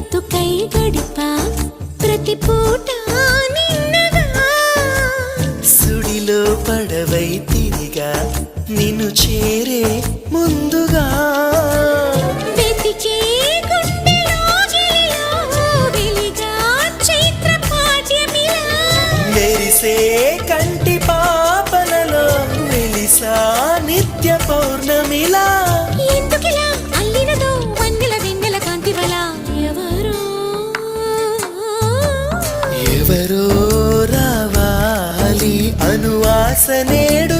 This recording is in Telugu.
బ్రతుకై గడిపా ప్రతి పూట నిన్నగా సుడిలో పడవై తిరిగా నిన్ను చేరే ముందుగా వెతికే గుండెలో గిలిలో వెలిగా చైత్ర పాఠ్యమిలా మెరిసే కంటి పాపనలో వెలిసా నిత్య పౌర్ణమిలా ఎందుకిలా అల్లినదో వన్నెల వెన్నెల కాంతివల ఎవరో ఎవరో రావాలి అనువాస నేడు